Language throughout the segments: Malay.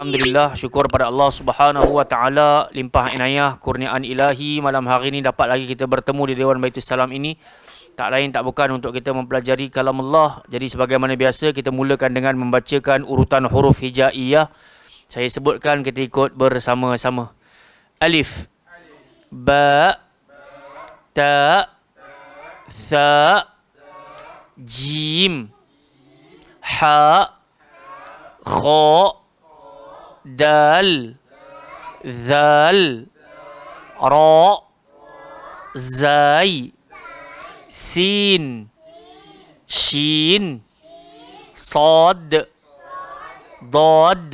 Alhamdulillah, syukur pada Allah Subhanahu wa taala, limpah inayah kurniaan ilahi, malam hari ini dapat lagi kita bertemu di Dewan Baitul Salam ini. Tak lain tak bukan untuk kita mempelajari kalam Allah. Jadi sebagaimana biasa kita mulakan dengan membacakan urutan huruf hijaiyah. Saya sebutkan, kita ikut bersama-sama. Alif, ba, ta, tha, jim, ha, kha, dal, zal, ra, zai, sin, shin, sad, dad,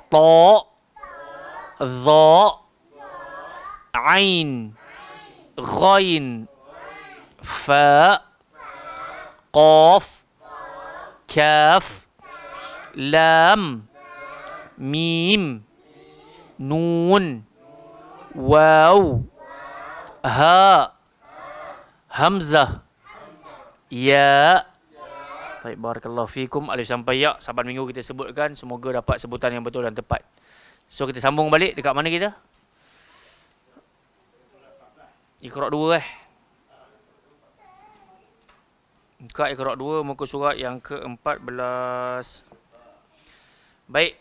ta, dha, ain, ghain, fa, qaf, kaf, lam, mim, nun, waw, ha, hamzah, ya. Baik, barakallahu fikum. Alif sampai ya, saban minggu kita sebutkan, semoga dapat sebutan yang betul dan tepat. So kita sambung balik, dekat mana kita? Iqra 2 Buka Iqra 2 muka surat yang ke-14. Baik,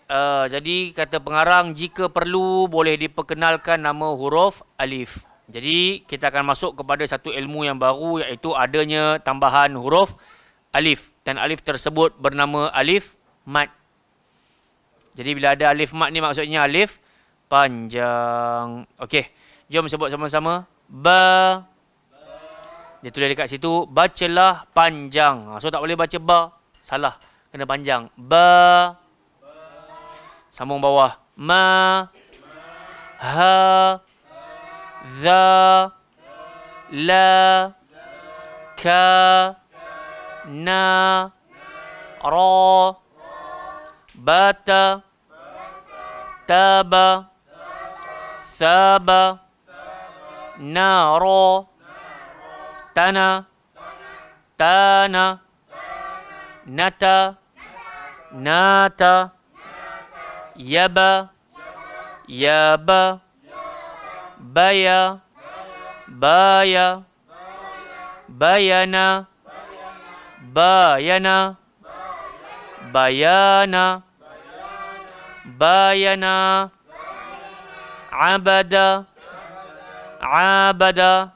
jadi kata pengarang, jika perlu boleh diperkenalkan nama huruf alif. Jadi kita akan masuk kepada satu ilmu yang baru, iaitu adanya tambahan huruf alif. Dan alif tersebut bernama alif mad. Jadi bila ada alif mad ni maksudnya alif panjang. Okey, jom sebut sama-sama. Ba. Dia tulis dekat situ, bacalah panjang. So tak boleh baca ba, salah, kena panjang. Ba. Sambung bawah. Ma, ha, za, la, ka, na, ra, bata, taba, thaba, nara, tana, tana, nata, nata, yaba, yaba, baya, baya, bayana, bayana, bayana, bayana, abada, abada,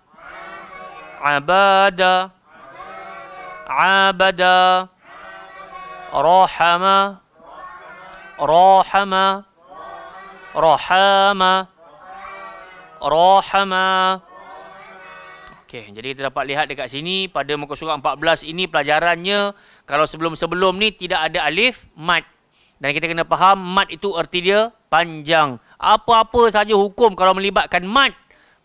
abada, abada, rahama, rahama, rahama, rahama. Okey, jadi kita dapat lihat dekat sini pada muka surat 14 ini pelajarannya, kalau sebelum-sebelum ni tidak ada alif mad. Dan kita kena faham mad itu erti dia panjang. Apa-apa saja hukum kalau melibatkan mad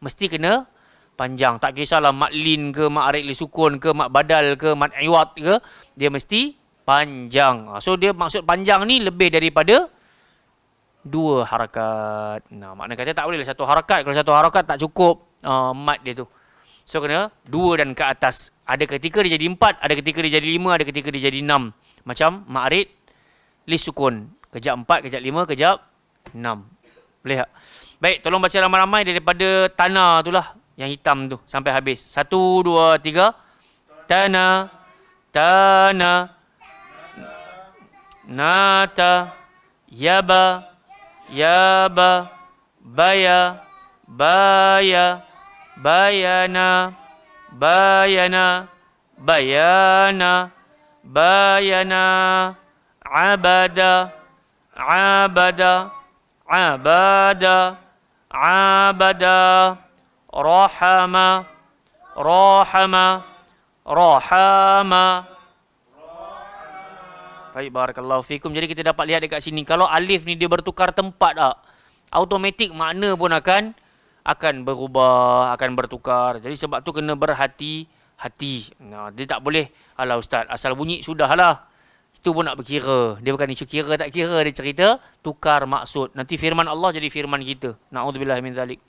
mesti kena panjang. Tak kisahlah mad lin ke, mad arid li sukun ke, mad badal ke, mad iwad ke, dia mesti panjang. So dia maksud panjang ni lebih daripada 2 harakat. Nah, makna kata tak boleh satu harakat. Kalau satu harakat tak cukup mad dia tu. So kena 2 dan ke atas. Ada ketika dia jadi 4, ada ketika dia jadi 5, ada ketika dia jadi 6. Macam mad arid li sukun. Kejap 4, kejap 5, kejap 6. Boleh tak? Baik, tolong baca ramai-ramai daripada tanah tu lah, yang hitam tu, sampai habis. 1, 2, 3. Tanah, tanah, nata, yaba, yaba, baya, baya, bayana, bayana, bayana, bayana, abada, abada, abada, abada, rahama, rahama, rahama. Baik, barakallahu fikum. Jadi kita dapat lihat dekat sini, kalau alif ni dia bertukar tempat tak, automatik makna pun akan berubah, akan bertukar. Jadi sebab tu kena berhati-hati. Nah, dia tak boleh, alah ustaz, asal bunyi sudahlah. Itu pun nak berkira. Dia bukan isu kira tak kira, dia cerita tukar maksud. Nanti firman Allah jadi firman kita. Na'udzubillah min zalik.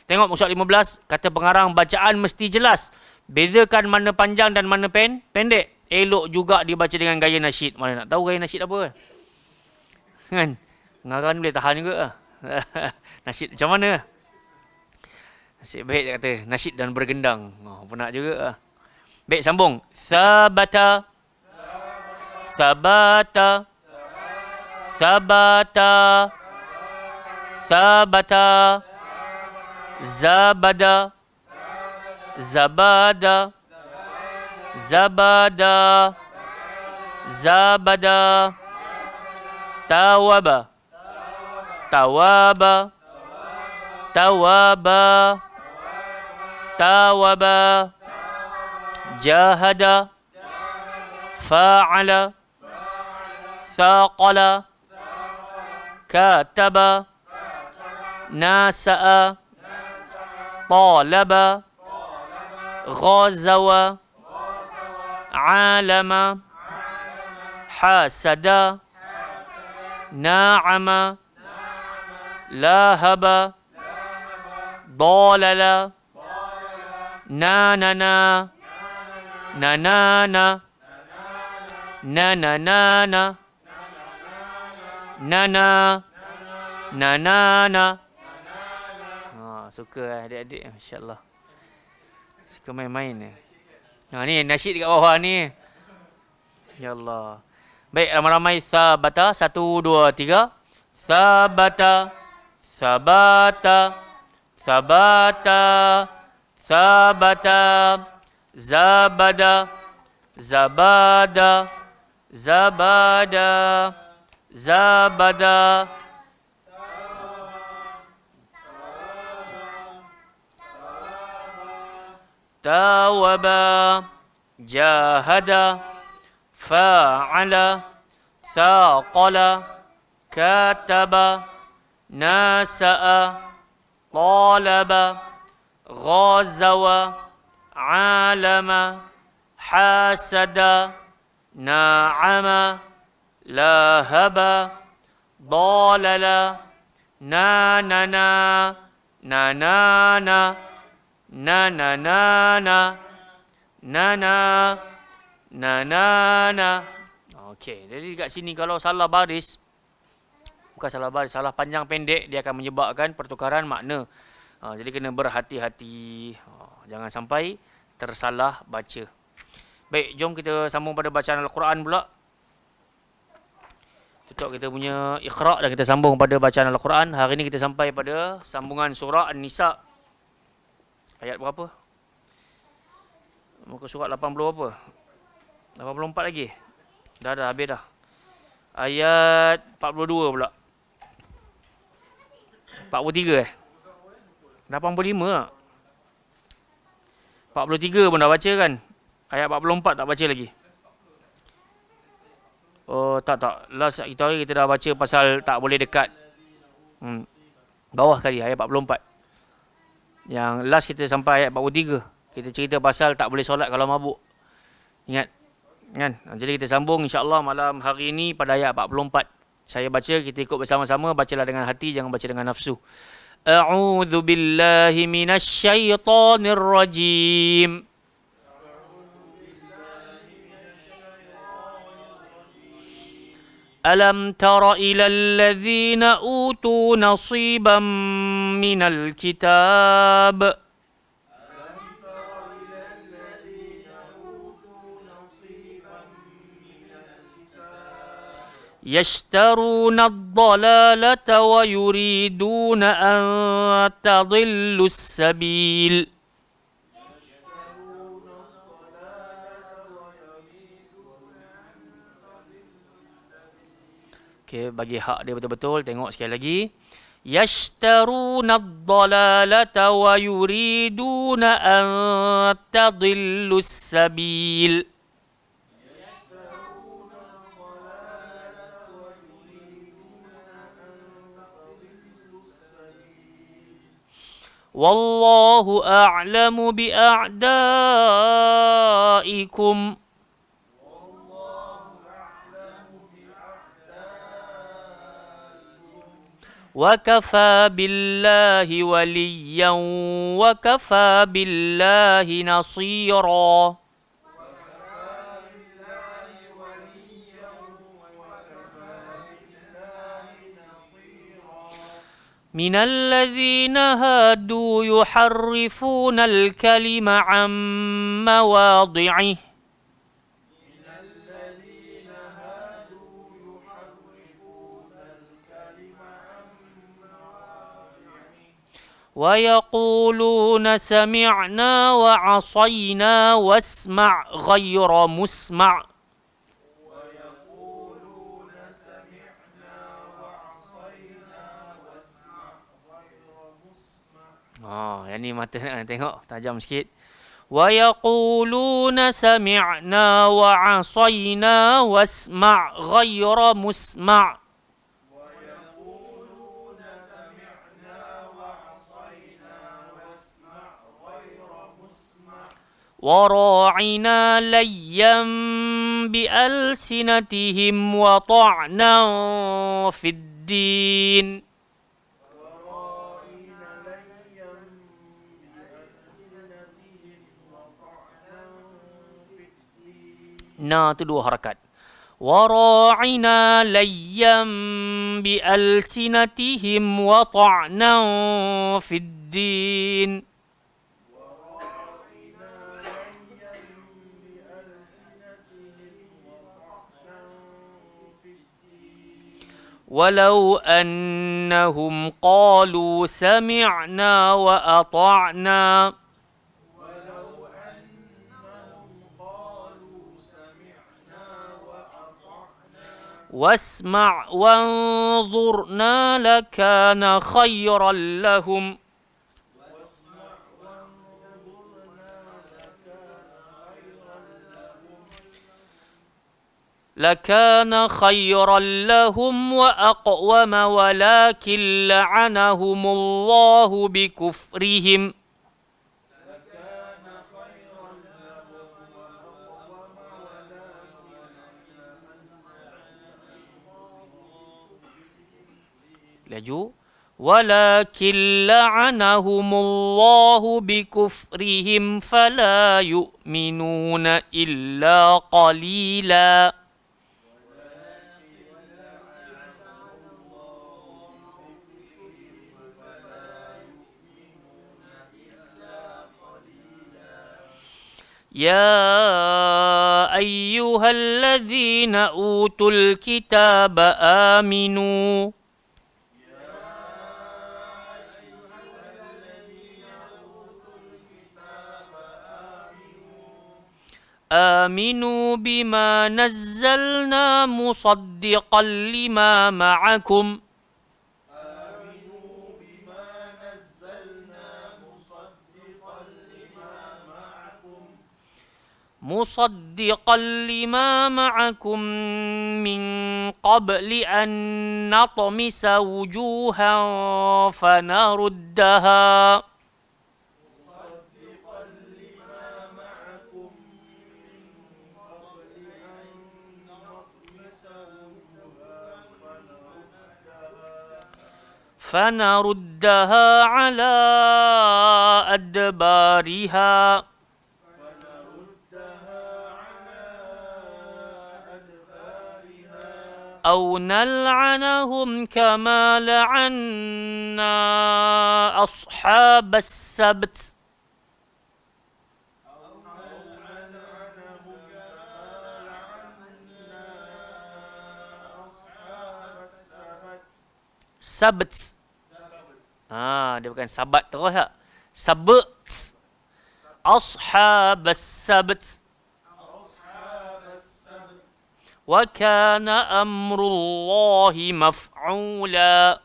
Tengok muka surat 15, kata pengarang, bacaan mesti jelas. Bezakan mana panjang dan mana pendek. Elok juga dibaca dengan gaya nasyid. Mana nak tahu gaya nasyid apa kan? Pengarang boleh tahan juga lah. Nasyid macam mana? Nasib baik dia kata. Nasyid dan bergendang. Penat juga lah. Baik, sambung. Sabata. Sabata. Sabata. Sabata. Zabada. Zabada. Zabada. Zabada. Tawaba. Tawaba. Tawaba. Tawaba. Jahada. Fa'ala. Thaqala. Kataba. Nasa'a. Talaba. Ghazawa. Alama. Hasada. Na'ama. Lahaba. Dalala. Nanana. Nanana. Nananana. Nana. Nanana. Suka adik-adik, masya-Allah. Suka main-main. Ni nasyid dekat bawah ni. Ya Allah. Baik, ramai-ramai sabata. 1, 2, 3. Sabata. Sabata. Sabata. Sabata. Zabada. Zabada. Zabada. Zabada. Tawaba. Jahada. Fa'ala. Thaqala. Kataba. Nasa'a. Talaba. Ghazawa. Alama. Hasada. Na'ama. Lahaba. Dalala. Nanana. Nanana. Nanana. Nana. Nanana. Okey, jadi dekat sini kalau salah baris, bukan salah baris, salah panjang pendek, dia akan menyebabkan pertukaran makna. Jadi kena berhati-hati. Jangan sampai tersalah baca. Baik, jom kita sambung pada bacaan Al-Quran pula. Tutup kita punya Iqra' dan kita sambung pada bacaan Al-Quran. Hari ini kita sampai pada sambungan surah An-Nisa. Ayat berapa? Muka surat 80 apa? 84 lagi? Dah habis dah. Ayat 42 pula. 43 85 tak? 43 pun dah baca kan? Ayat 44 tak baca lagi. Oh tak. Last kita hari kita dah baca pasal tak boleh dekat. Bawah kali ayat 44. Yang last kita sampai ayat 43. Kita cerita pasal tak boleh solat kalau mabuk. Ingat? Kan? Jadi kita sambung insya-Allah malam hari ini pada ayat 44. Saya baca, kita ikut bersama-sama. Bacalah dengan hati, jangan baca dengan nafsu. A'udzu billahi minasy syaithanir rajim. Alam tara ilal ladzina utu nasiban minal kitab. يشترون الضلالة ويريدون أن تضلوا السبيل. Okey, bagi hak dia betul-betul, tengok sekali lagi. يشترون الضلالة ويريدون أن تضلوا السبيل. والله أعلم بأعدائكم وكفى بالله وليا وكفى بالله نصيرا. من الذين هادوا يحرفون الكلم عن مواضعه ويقولون سمعنا وعصينا واسمع غير مسمع yang ni mata nak tengok tajam sikit. ويقولون سمعنا وعصينا واسمع غير مسمع وراعنا ليا بألسنتهم وطعنا في الدين. Na tu dua harakat. وراعنا ليا بألسنتهم وطعنا في الدين. ولو أنهم قالوا سمعنا وأطعنا واسمع وانظرنا لكان خيرا لهم وأقوم ولكن لعنهم الله بكفرهم laju ولكن لعنهم الله بكفرهم فلا يؤمنون إلا قليلا. يا أيها الذين أوتوا الكتاب آمنوا بما نزلنا مصدقا لما معكم من قبل أن نطمس وجوها فنردها على أدبارها أو نلعنهم كما لعنا أصحاب السبت dia bukan sabat terus tak? Sabat. أصحاب السبت وكان أمر الله مفعولا.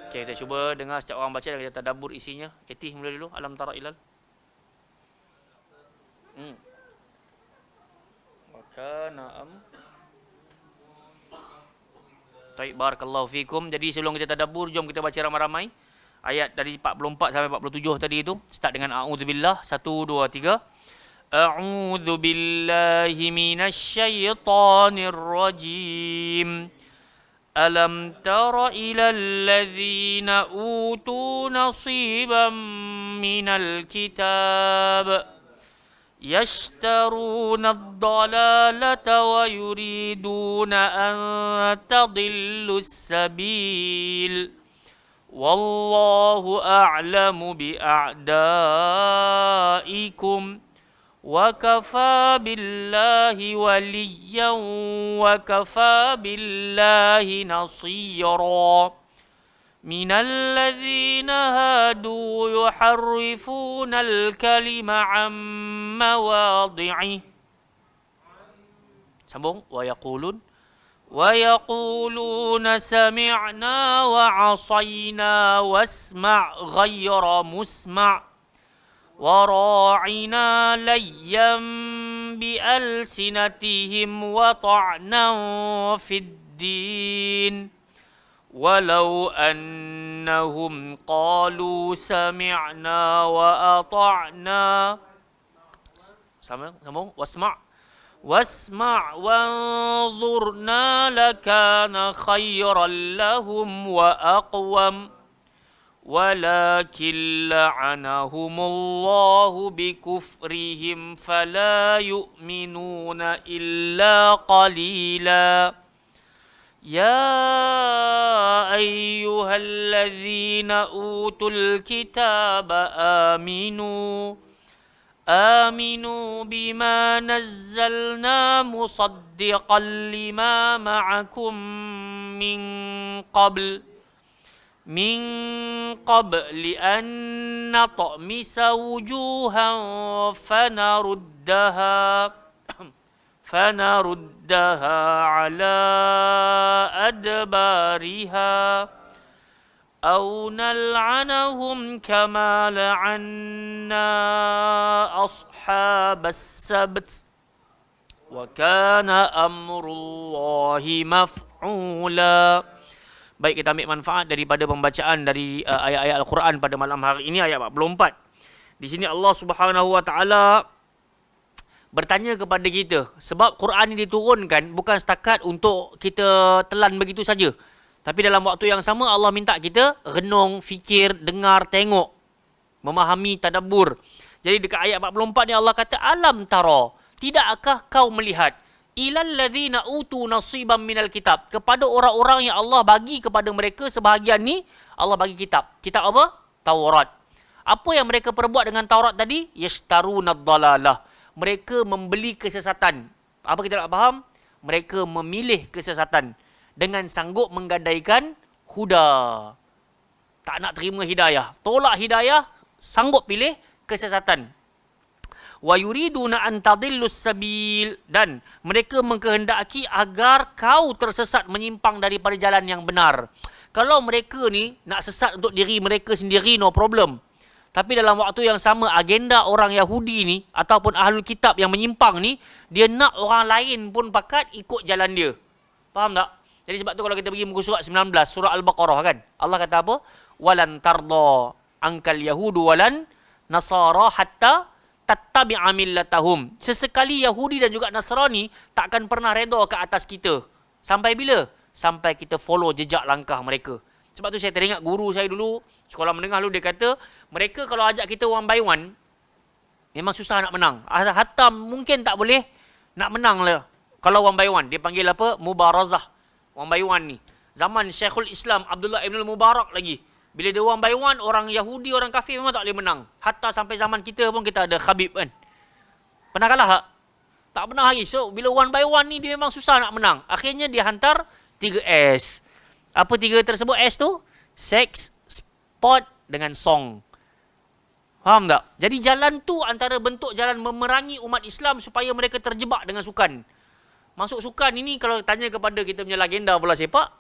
Okay, kita cuba dengar setiap orang baca dan kita tadabbur isinya. Etih mula dulu. Alam tara ilal. Wa kana Baik, barakallahu fikum. Jadi sebelum kita tadabbur, jom kita baca ramai-ramai. Ayat dari 44 sampai 47 tadi itu. Start dengan a'udzubillah. 1, 2, 3. A'udzu billahi minasyaitonir rajim. Alam tara ilal ladzina utu nasiban minal kitab يشترون الضلالة ويريدون أن تضلوا السبيل والله أعلم بأعدائكم وكفى بالله وليا وكفى بالله نصيرا من الذين هادوا يحرفون الكلم عن مواضعه sambung ويقولون سمعنا وعصينا واسمع غير مسمع وراعنا ليا بألسنتهم وطعنا في الدين ولو أنهم قالوا سمعنا وأطعنا واسمع وانظرنا لكان خيرا لهم وأقوم ولكن لعنهم الله بكفرهم فلا يؤمنون إلا قليلا يا أيها الذين أوتوا الكتاب آمنوا بما نزلنا مصدقا لما معكم من قبل أن نطمس وجوها فنردها على أدبارها أو نلعنهم كما لعنا أصحاب السبت وكان أمر الله مفعولا. Baik, kita ambil manfaat daripada pembacaan dari ayat-ayat Al-Quran pada malam hari ini, ayat 44. Di sini Allah Subhanahu Wa Taala bertanya kepada kita, sebab Quran ini diturunkan bukan setakat untuk kita telan begitu saja, tapi dalam waktu yang sama Allah minta kita renung, fikir, dengar, tengok, memahami, tadabbur. Jadi dekat ayat 44 ni Allah kata, alam tara, tidakkah kau melihat, ilal ladzina utu nasiban minal kitab, kepada orang-orang yang Allah bagi kepada mereka sebahagian ni, Allah bagi kitab. Kitab apa? Taurat. Apa yang mereka perbuat dengan Taurat tadi? Yashtarunad dalalah. Mereka membeli kesesatan. Apa kita nak faham? Mereka memilih kesesatan dengan sanggup menggadaikan huda. Tak nak terima hidayah. Tolak hidayah, sanggup pilih kesesatan. Wa yuriduna an tadillus sabil, dan mereka mengkehendaki agar kau tersesat, menyimpang daripada jalan yang benar. Kalau mereka ni nak sesat untuk diri mereka sendiri, no problem. Tapi dalam waktu yang sama, agenda orang Yahudi ni ataupun Ahlul Kitab yang menyimpang ni, dia nak orang lain pun pakat ikut jalan dia. Faham tak? Jadi sebab tu kalau kita pergi muka surat 19, surah Al-Baqarah kan, Allah kata apa? Walan tarda ankal yahudu walan nasara hatta tattabi'a millatahum. Sesekali Yahudi dan juga Nasrani takkan pernah redha ke atas kita. Sampai bila? Sampai kita follow jejak langkah mereka. Sebab tu saya teringat guru saya dulu, sekolah menengah dulu, dia kata, mereka kalau ajak kita one by one, memang susah nak menang. Hatta mungkin tak boleh nak menang lah. Kalau one by one, dia panggil apa? Mubarazah. One by one ni. Zaman Syekhul Islam Abdullah Ibn Mubarak lagi. Bila dia one by one, orang Yahudi, orang kafir memang tak boleh menang. Hatta sampai zaman kita pun kita ada Khabib kan. Pernah kalah tak? Tak pernah lagi. So, bila one by one ni, dia memang susah nak menang. Akhirnya dia hantar 3S. Apa 3 tersebut? S tu? Sex, sport dengan song. Faham tak? Jadi jalan tu antara bentuk jalan memerangi umat Islam supaya mereka terjebak dengan sukan. Masuk sukan ini, kalau tanya kepada kita punya legenda bola sepak,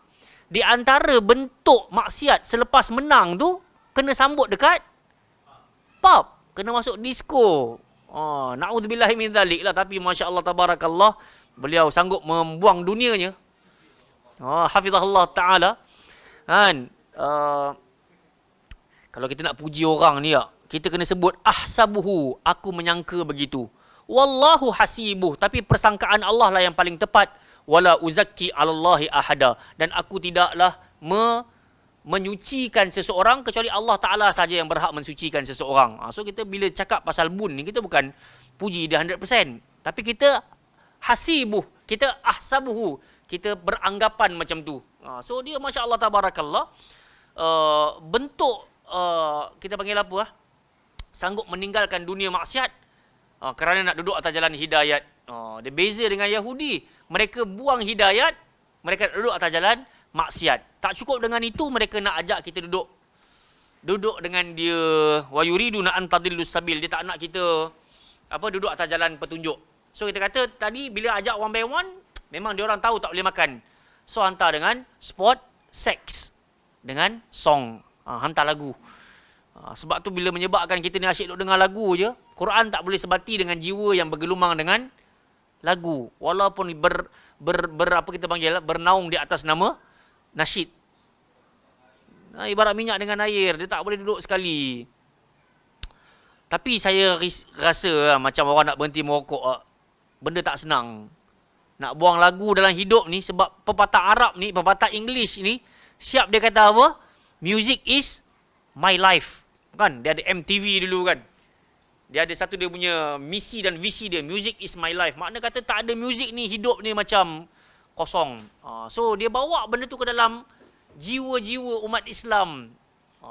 di antara bentuk maksiat selepas menang tu, kena sambut dekat pub. Kena masuk disco. Na'udzubillahi min dzalik lah. Tapi Masya Allah, Tabarakallah, beliau sanggup membuang dunianya. Hafizahullah Ta'ala. Kan? Kalau kita nak puji orang ni, kita kena sebut ahsabuhu, aku menyangka begitu. Wallahu hasibuh, tapi persangkaan Allah lah yang paling tepat. Wala uzakki 'alallahi ahada, dan aku tidaklah menyucikan seseorang kecuali Allah Taala saja yang berhak mensucikan seseorang. So kita bila cakap pasal bun ni, kita bukan puji dia 100%. Tapi kita hasibuh, kita ahsabuhu, kita beranggapan macam tu. So dia Masya Allah tabarakallah, bentuk kita panggil apa? Sanggup meninggalkan dunia maksiat kerana nak duduk atas jalan hidayat. Dia beza dengan Yahudi. Mereka buang hidayat, mereka duduk atas jalan maksiat. Tak cukup dengan itu, mereka nak ajak kita duduk dengan dia, wa yuriduna an tadillus sabil. Dia tak nak kita duduk atas jalan petunjuk. So kita kata tadi bila ajak one by one, memang dia orang tahu tak boleh makan. So hantar dengan sport, seks, dengan song, hantar lagu. Sebab tu bila menyebabkan kita ni asyik duk dengar lagu je, Quran tak boleh sebati dengan jiwa yang bergelumang dengan lagu. Walaupun apa kita panggil, bernaung di atas nama nasyid. Ibarat minyak dengan air, dia tak boleh duduk sekali. Tapi saya rasa macam orang nak berhenti merokok, benda tak senang. Nak buang lagu dalam hidup ni, sebab pepatah Arab ni, pepatah English ni, siap dia kata apa? Music is my life. Kan? Dia ada MTV dulu kan. Dia ada satu dia punya misi dan visi dia, music is my life. Makna kata tak ada music ni, hidup ni macam kosong. So dia bawa benda tu ke dalam jiwa-jiwa umat Islam.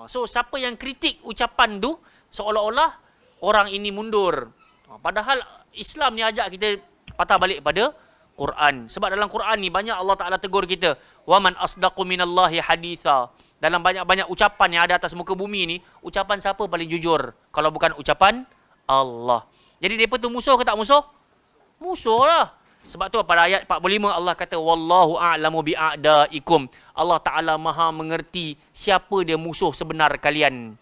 So siapa yang kritik ucapan tu, seolah-olah orang ini mundur. Padahal Islam ni ajak kita patah balik pada Quran. Sebab dalam Quran ni banyak Allah Ta'ala tegur kita, وَمَنْ أَصْدَقُ مِنَ اللَّهِ حَدِيثًا. Dalam banyak-banyak ucapan yang ada atas muka bumi ni, ucapan siapa paling jujur? Kalau bukan ucapan Allah. Jadi mereka tu musuh ke tak musuh? Musuh lah. Sebab tu pada ayat 45 Allah kata, Wallahu a'lamu bi'a'daikum. Allah Ta'ala maha mengerti siapa dia musuh sebenar kalian.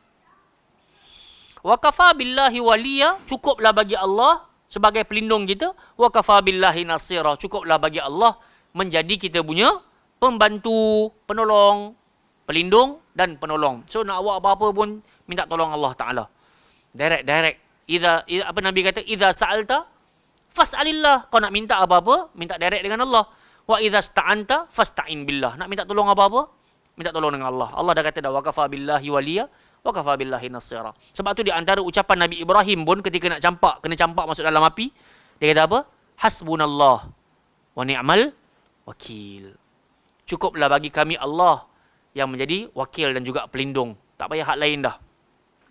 Wa kafa billahi waliya, cukuplah bagi Allah sebagai pelindung kita. Wa kafa billahi nasira, cukuplah bagi Allah menjadi kita punya pembantu, penolong, pelindung dan penolong. So nak buat apa-apa pun minta tolong Allah Ta'ala. Direct. Apa Nabi kata, idza sa'alta fas'alillah. Kau nak minta apa-apa, minta direct dengan Allah. Wa idza sta'anta fasta'in billah. Nak minta tolong apa-apa, minta tolong dengan Allah. Allah dah kata dah, wa kafa billahi waliya wa kafa billahi nasira. Sebab tu di antara ucapan Nabi Ibrahim pun ketika nak kena campak masuk dalam api, dia kata apa? Hasbunallah wa ni'mal wakil. Cukuplah bagi kami Allah yang menjadi wakil dan juga pelindung. Tak payah hak lain dah.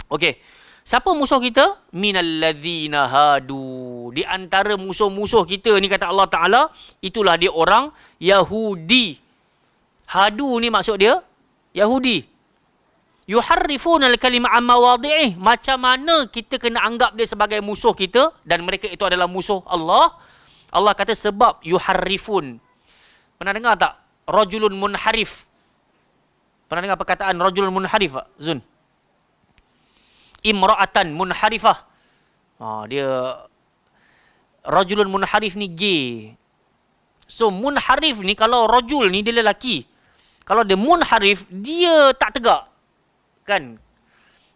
Okey. Siapa musuh kita? Minalladzina hadu. Di antara musuh-musuh kita ni kata Allah Ta'ala, itulah dia orang Yahudi. Hadu ni maksud dia Yahudi. Yuharrifuna al-kalima an mawadhi'ih. Macam mana kita kena anggap dia sebagai musuh kita dan mereka itu adalah musuh Allah? Allah kata sebab yuharrifun. Pernah dengar tak? Rajulun munharif. Pernah dengar perkataan rajulun munharif tak, Zun? Imra'atan munharifah. Dia rajulun munharif ni gay. So munharif ni, kalau rajul ni dia lelaki. Kalau dia munharif, dia tak tegak. Kan?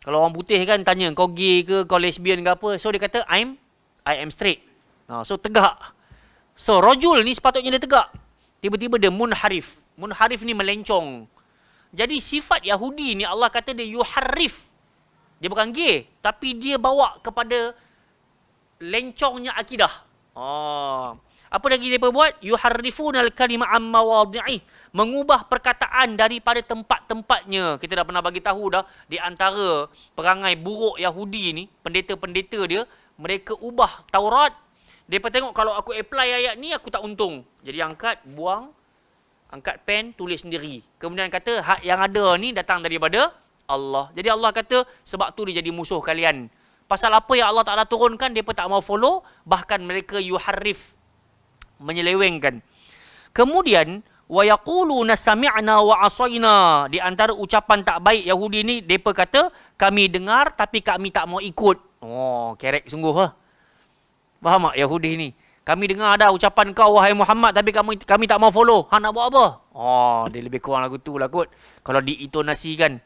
Kalau orang putih kan tanya, kau gay ke, kau lesbian ke apa? So dia kata, I am straight. So tegak. So rajul ni sepatutnya dia tegak. Tiba-tiba dia munharif. Munharif ni melencong. Jadi sifat Yahudi ni Allah kata dia yuharrif. Dia bukan gay, tapi dia bawa kepada lencongnya akidah. Apa lagi dia buat? Yuharrifunal kalima am mawadhi'i. Mengubah perkataan daripada tempat-tempatnya. Kita dah pernah bagi tahu dah, di antara perangai buruk Yahudi ni, pendeta-pendeta dia, mereka ubah Taurat. Mereka tengok kalau aku apply ayat ni, aku tak untung. Jadi angkat, buang, angkat pen, tulis sendiri. Kemudian kata, hak yang ada ni datang daripada Allah. Jadi Allah kata, sebab tu dia jadi musuh kalian. Pasal apa yang Allah Ta'ala turunkan, mereka tak mau follow. Bahkan mereka yuharrif, menyelewengkan. Kemudian, وَيَقُولُونَ سَمِعْنَا وَعَصَيْنَا. Di antara ucapan tak baik Yahudi ni, mereka kata, kami dengar tapi kami tak mau ikut. Kerek sungguh lah. Faham tak Yahudi ni? Kami dengar ada ucapan kau, wahai Muhammad, tapi kami tak mau follow. Nak buat apa? Dia lebih kurang lagu tu lah kot. Kalau diintonasikan.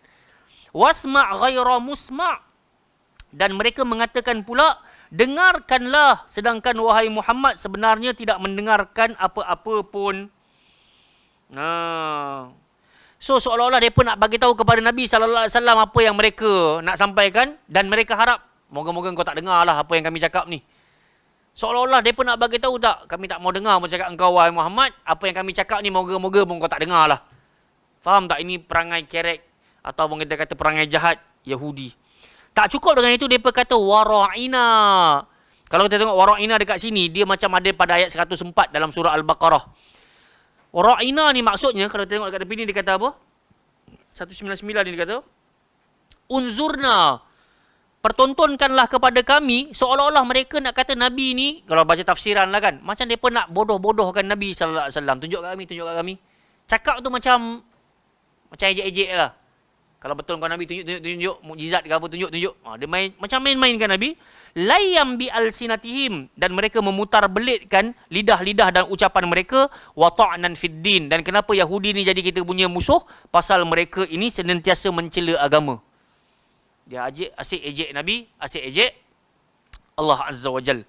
Wasma' ghaira musma'. Dan mereka mengatakan pula, dengarkanlah, sedangkan wahai Muhammad sebenarnya tidak mendengarkan apa-apa pun. So seolah-olah mereka nak bagi tahu kepada Nabi SAW apa yang mereka nak sampaikan, dan mereka harap moga-moga kau tak dengar lah apa yang kami cakap ni. Seolah-olah mereka nak bagi tahu tak, kami tak mau dengar pun cakap engkau wahai Muhammad, apa yang kami cakap ni moga-moga pun kau tak dengar lah. Faham tak? Ini perangai kerek ataupun kita kata perangai jahat Yahudi. Tak cukup dengan itu, mereka kata wara'ina. Kalau kita tengok wara'ina dekat sini, dia macam ada pada ayat 104 dalam surah Al-Baqarah. Wara'ina ni maksudnya, kalau kita tengok dekat tepi ni dia kata apa? 199 ni dia kata, unzurna, pertontonkanlah kepada kami, seolah-olah mereka nak kata Nabi ni, kalau baca tafsiran lah kan, macam mereka nak bodoh-bodohkan Nabi sallallahu alaihi wasallam. Tunjuk kat kami. Cakap tu macam ejek-ejek lah. Kalau betul kau Nabi, tunjuk mukjizat ke apa, tunjuk. Dia main macam main-mainkan Nabi. Layam bi alsinatihim, dan mereka memutar belitkan lidah-lidah dan ucapan mereka, wa ta'nan fid din, dan kenapa Yahudi ni jadi kita punya musuh? Pasal mereka ini senantiasa mencela agama. Dia asyik ejek Nabi, asyik ejek Allah Azza wa Jal.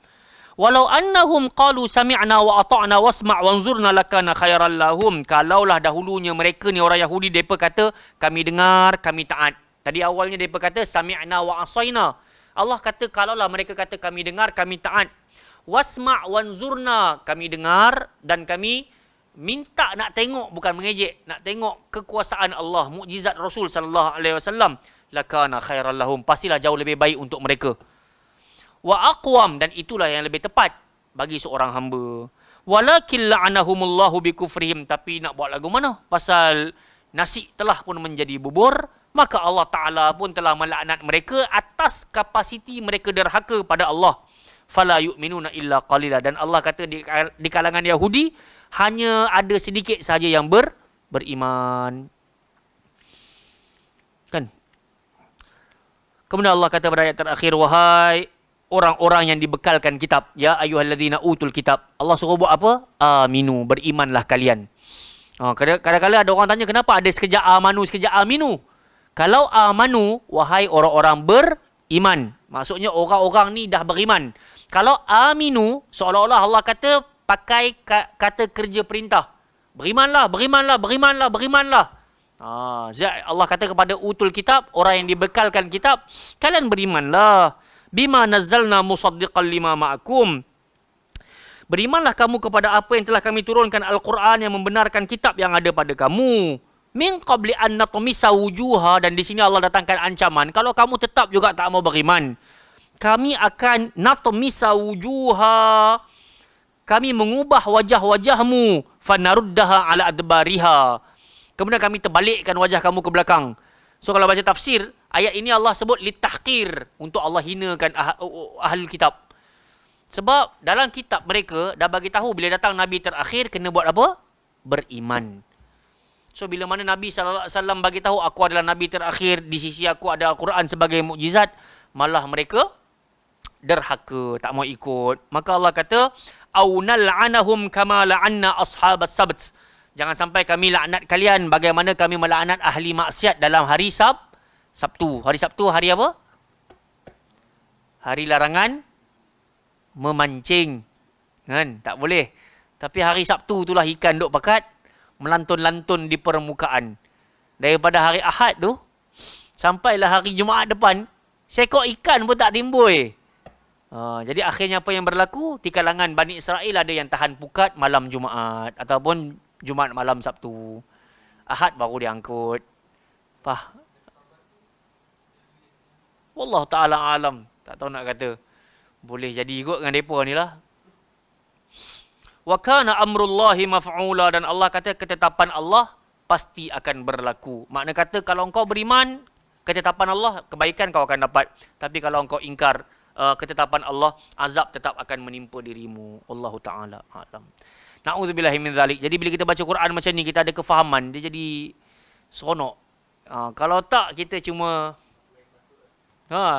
Walau annahum qalu sami'na wa ata'na wasma' wanzurna lakana khairan lahum. Kalaulah dahulunya mereka ni orang Yahudi, mereka kata kami dengar, kami taat. Tadi awalnya mereka kata sami'na wa asaina. Allah kata kalaulah mereka kata kami dengar, kami taat. Wasma' wanzurna, kami dengar dan kami minta nak tengok, bukan mengejek, nak tengok kekuasaan Allah, mukjizat Rasul sallallahu alaihi wasallam, lakana khairan lahum, pastilah jauh lebih baik untuk mereka. Wa aqwam, dan itulah yang lebih tepat bagi seorang hamba. Walakin la'anahumullahu bikufrihim, tapi nak buat lagu mana? Pasal nasi telah pun menjadi bubur, maka Allah Ta'ala pun telah melaknat mereka atas kapasiti mereka derhaka pada Allah. Fala yu'minuna illa qalila, dan Allah kata di kalangan Yahudi hanya ada sedikit saja yang beriman. Kan? Kemudian Allah kata pada ayat terakhir, wahai orang-orang yang dibekalkan kitab, ya ayyuhalladzina utul kitab. Allah suruh buat apa? Aminu, berimanlah kalian. Kadang-kadang ada orang tanya, kenapa ada sekejap amanu, sekejap aminu? Kalau amanu, wahai orang-orang beriman, maksudnya orang-orang ni dah beriman. Kalau aminu, seolah-olah Allah kata pakai kata kerja perintah. Berimanlah, berimanlah, berimanlah, berimanlah. Allah kata kepada utul kitab, orang yang dibekalkan kitab, kalian berimanlah. Bima nazzalna musaddiqan lima ma'akum. Berimanlah kamu kepada apa yang telah kami turunkan Al-Quran yang membenarkan kitab yang ada pada kamu. Min qabli an natmisa wujuha, dan di sini Allah datangkan ancaman. Kalau kamu tetap juga tak mau beriman, kami akan natmisa wujuha, kami mengubah wajah-wajahmu, fanaruddaha ala adbariha, kemudian kami terbalikkan wajah kamu ke belakang. So kalau baca tafsir, ayat ini Allah sebut litahqir, untuk Allah hinakan ahlul kitab. Sebab dalam kitab mereka dah bagi tahu bila datang Nabi terakhir kena buat apa? Beriman. So bila mana Nabi SAW bagi tahu aku adalah Nabi terakhir, di sisi aku ada Al-Quran sebagai mukjizat, malah mereka derhaka, tak mau ikut. Maka Allah kata, au nal'anahum kama la'anna ashabas sabt. Jangan sampai kami laknat kalian bagaimana kami melaknat ahli maksiat dalam hari Sabtu. Hari Sabtu hari apa? Hari larangan memancing. Kan? Tak boleh. Tapi hari Sabtu itulah ikan duk pakat melantun-lantun di permukaan. Daripada hari Ahad tu sampailah hari Jumaat depan, seekor ikan pun tak timbul. Jadi akhirnya apa yang berlaku? Di kalangan Bani Israel ada yang tahan pukat malam Jumaat ataupun Jumaat malam Sabtu. Ahad baru diangkut. Wallahu ta'ala alam. Tak tahu nak kata. Boleh jadi ikut dengan mereka ni lah. Wa kana amrullahi maf'ula, dan Allah kata ketetapan Allah pasti akan berlaku. Makna kata kalau engkau beriman, ketetapan Allah, kebaikan kau akan dapat. Tapi kalau engkau ingkar ketetapan Allah, azab tetap akan menimpa dirimu. Wallahu ta'ala alam. Na'udzubillahi min dzalik. Jadi bila kita baca Quran macam ni, kita ada kefahaman, dia jadi seronok. Kalau tak, kita cuma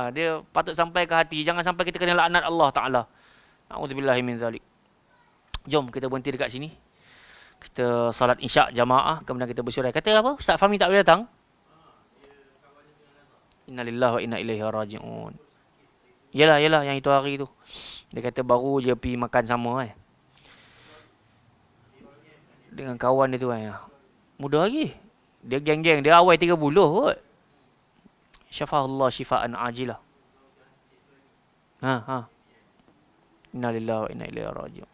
dia patut sampai ke hati. Jangan sampai kita kena laknat Allah Ta'ala. Na'udzubillahi min dzalik. Jom kita berhenti dekat sini. Kita salat isyak jamaah, kemudian kita bersurai. Kata apa? Ustaz Fahmi tak boleh datang? Innalillahi wa inna ilaihi raji'un. Yalah yang itu hari tu. Dia kata baru je pergi makan sama dengan kawan dia tu muda lagi. Dia geng-geng, dia awal 30 kot. Syafahullah syifaan ajilah. Inna lillahi wa inna ilaihi raji'un.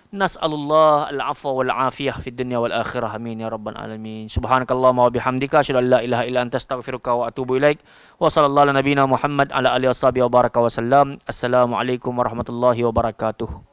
Nas'alullah al-'afwa wal 'afiyah fid dunya wal akhirah. Amin ya rabbal alamin. Subhanakallahumma wa bihamdika asyhadu an la ilaha illa anta astaghfiruka wa atubu ilaik. Wa sallallahu ala nabiyyina Muhammad ala alihi washabihi wa baraka wa sallam. Assalamualaikum warahmatullahi wabarakatuh.